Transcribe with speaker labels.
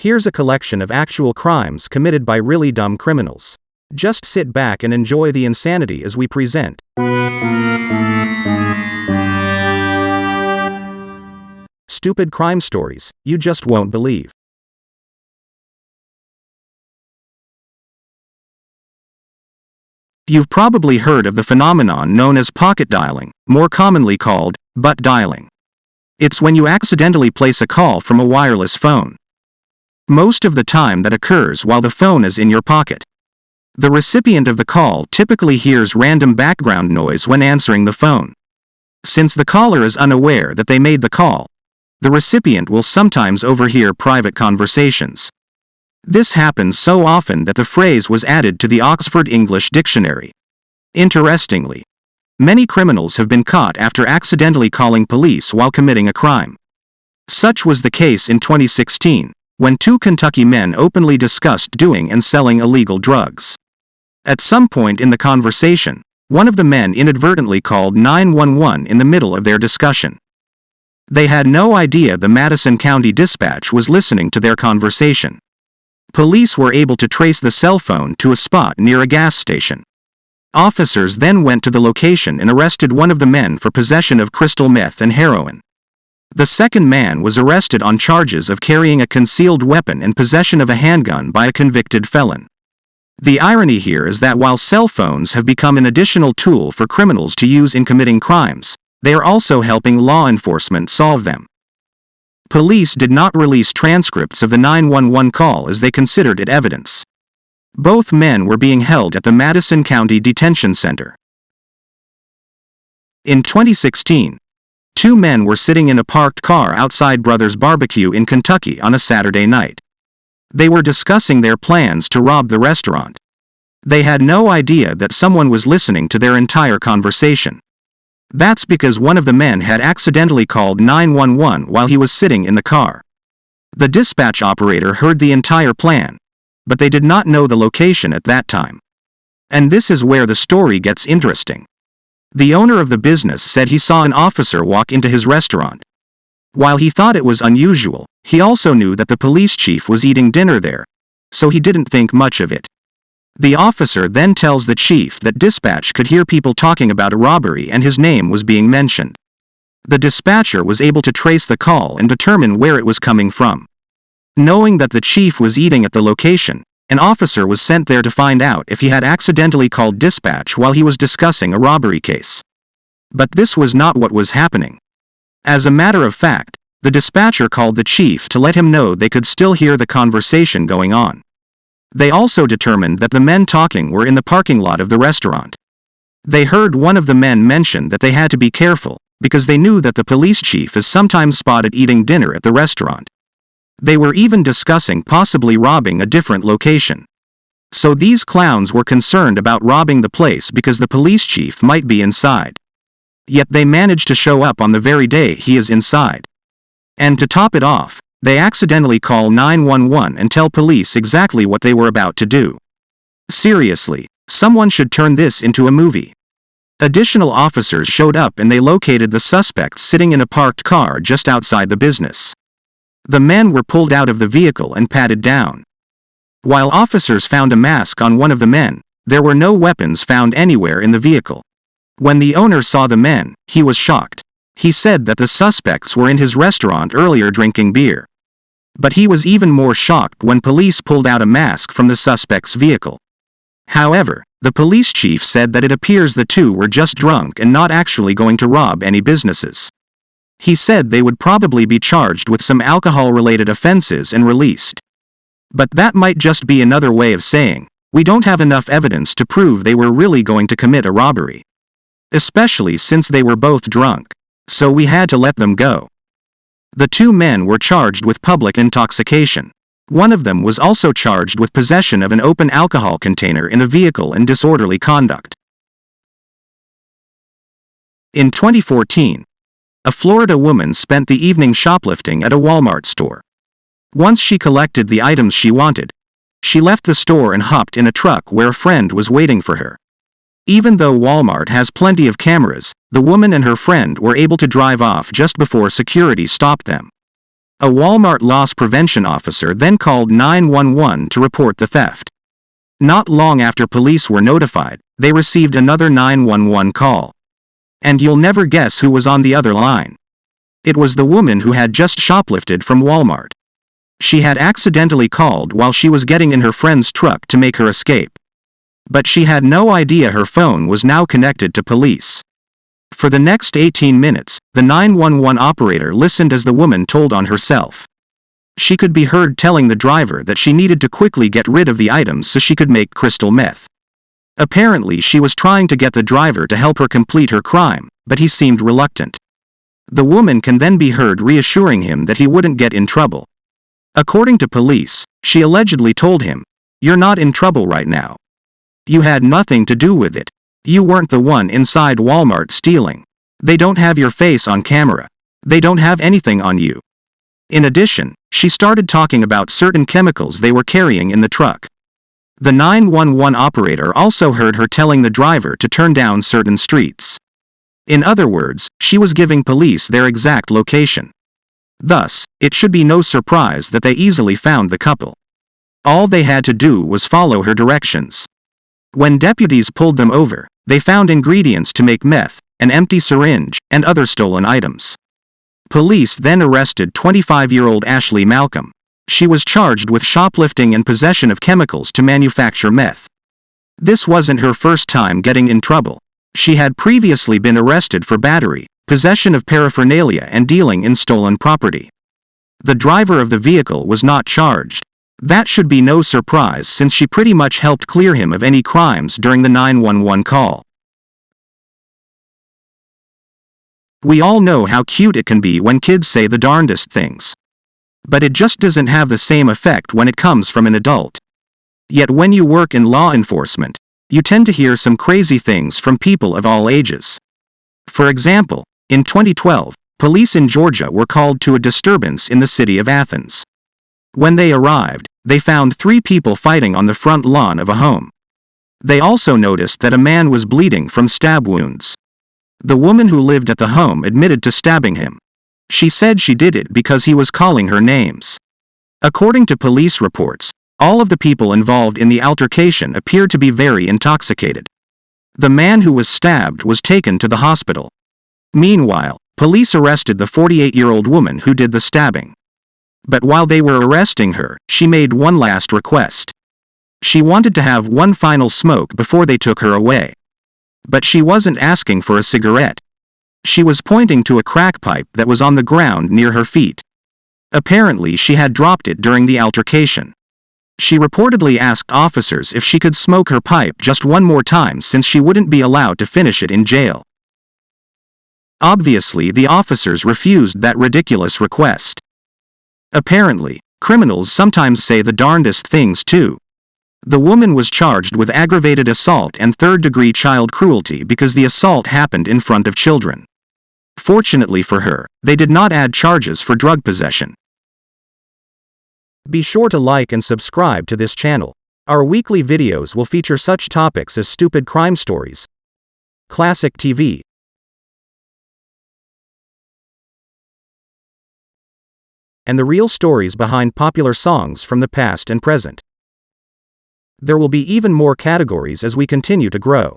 Speaker 1: Here's a collection of actual crimes committed by really dumb criminals. Just sit back and enjoy the insanity as we present. Stupid crime stories you just won't believe. You've probably heard of the phenomenon known as pocket dialing, more commonly called butt dialing. It's when you accidentally place a call from a wireless phone. Most of the time that occurs while the phone is in your pocket. The recipient of the call typically hears random background noise when answering the phone. Since the caller is unaware that they made the call, the recipient will sometimes overhear private conversations. This happens so often that the phrase was added to the Oxford English Dictionary. Interestingly, many criminals have been caught after accidentally calling police while committing a crime. Such was the case in 2016, when two Kentucky men openly discussed doing and selling illegal drugs. At some point in the conversation, one of the men inadvertently called 911 in the middle of their discussion. They had no idea the Madison County Dispatch was listening to their conversation. Police were able to trace the cell phone to a spot near a gas station. Officers then went to the location and arrested one of the men for possession of crystal meth and heroin. The second man was arrested on charges of carrying a concealed weapon and possession of a handgun by a convicted felon. The irony here is that while cell phones have become an additional tool for criminals to use in committing crimes, they are also helping law enforcement solve them. Police did not release transcripts of the 911 call as they considered it evidence. Both men were being held at the Madison County Detention Center. In 2016, two men were sitting in a parked car outside Brothers Barbecue in Kentucky on a Saturday night. They were discussing their plans to rob the restaurant. They had no idea that someone was listening to their entire conversation. That's because one of the men had accidentally called 911 while he was sitting in the car. The dispatch operator heard the entire plan, but they did not know the location at that time. And this is where the story gets interesting. The owner of the business said he saw an officer walk into his restaurant. While he thought it was unusual, he also knew that the police chief was eating dinner there, so he didn't think much of it. The officer then tells the chief that dispatch could hear people talking about a robbery and his name was being mentioned. The dispatcher was able to trace the call and determine where it was coming from. Knowing that the chief was eating at the location, an officer was sent there to find out if he had accidentally called dispatch while he was discussing a robbery case. But this was not what was happening. As a matter of fact, the dispatcher called the chief to let him know they could still hear the conversation going on. They also determined that the men talking were in the parking lot of the restaurant. They heard one of the men mention that they had to be careful, because they knew that the police chief is sometimes spotted eating dinner at the restaurant. They were even discussing possibly robbing a different location. So these clowns were concerned about robbing the place because the police chief might be inside. Yet they managed to show up on the very day he is inside. And to top it off, they accidentally call 911 and tell police exactly what they were about to do. Seriously, someone should turn this into a movie. Additional officers showed up and they located the suspects sitting in a parked car just outside the business. The men were pulled out of the vehicle and patted down. While officers found a mask on one of the men, there were no weapons found anywhere in the vehicle. When the owner saw the men, he was shocked. He said that the suspects were in his restaurant earlier drinking beer. But he was even more shocked when police pulled out a mask from the suspect's vehicle. However, the police chief said that it appears the two were just drunk and not actually going to rob any businesses. He said they would probably be charged with some alcohol-related offenses and released. But that might just be another way of saying, we don't have enough evidence to prove they were really going to commit a robbery. Especially since they were both drunk. So we had to let them go. The two men were charged with public intoxication. One of them was also charged with possession of an open alcohol container in a vehicle and disorderly conduct. In 2014, a Florida woman spent the evening shoplifting at a Walmart store. Once she collected the items she wanted, she left the store and hopped in a truck where a friend was waiting for her. Even though Walmart has plenty of cameras, the woman and her friend were able to drive off just before security stopped them. A Walmart loss prevention officer then called 911 to report the theft. Not long after police were notified, they received another 911 call. And you'll never guess who was on the other line. It was the woman who had just shoplifted from Walmart. She had accidentally called while she was getting in her friend's truck to make her escape. But she had no idea her phone was now connected to police. For the next 18 minutes, the 911 operator listened as the woman told on herself. She could be heard telling the driver that she needed to quickly get rid of the items so she could make crystal meth. Apparently she was trying to get the driver to help her complete her crime, but he seemed reluctant. The woman can then be heard reassuring him that he wouldn't get in trouble. According to police, she allegedly told him, "You're not in trouble right now. You had nothing to do with it. You weren't the one inside Walmart stealing. They don't have your face on camera. They don't have anything on you." In addition, she started talking about certain chemicals they were carrying in the truck. The 911 operator also heard her telling the driver to turn down certain streets. In other words, she was giving police their exact location. Thus, it should be no surprise that they easily found the couple. All they had to do was follow her directions. When deputies pulled them over, they found ingredients to make meth, an empty syringe, and other stolen items. Police then arrested 25-year-old Ashley Malcolm. She was charged with shoplifting and possession of chemicals to manufacture meth. This wasn't her first time getting in trouble. She had previously been arrested for battery, possession of paraphernalia, and dealing in stolen property. The driver of the vehicle was not charged. That should be no surprise since she pretty much helped clear him of any crimes during the 911 call. We all know how cute it can be when kids say the darndest things. But it just doesn't have the same effect when it comes from an adult. Yet when you work in law enforcement, you tend to hear some crazy things from people of all ages. For example, in 2012, police in Georgia were called to a disturbance in the city of Athens. When they arrived, they found 3 people fighting on the front lawn of a home. They also noticed that a man was bleeding from stab wounds. The woman who lived at the home admitted to stabbing him. She said she did it because he was calling her names. According to police reports, all of the people involved in the altercation appeared to be very intoxicated. The man who was stabbed was taken to the hospital. Meanwhile, police arrested the 48-year-old woman who did the stabbing. But while they were arresting her, she made one last request. She wanted to have one final smoke before they took her away. But she wasn't asking for a cigarette. She was pointing to a crack pipe that was on the ground near her feet. Apparently she had dropped it during the altercation. She reportedly asked officers if she could smoke her pipe just one more time since she wouldn't be allowed to finish it in jail. Obviously, the officers refused that ridiculous request. Apparently, criminals sometimes say the darndest things too. The woman was charged with aggravated assault and third-degree child cruelty because the assault happened in front of children. Fortunately for her, they did not add charges for drug possession. Be sure to like and subscribe to this channel. Our weekly videos will feature such topics as stupid crime stories, classic TV, and the real stories behind popular songs from the past and present. There will be even more categories as we continue to grow.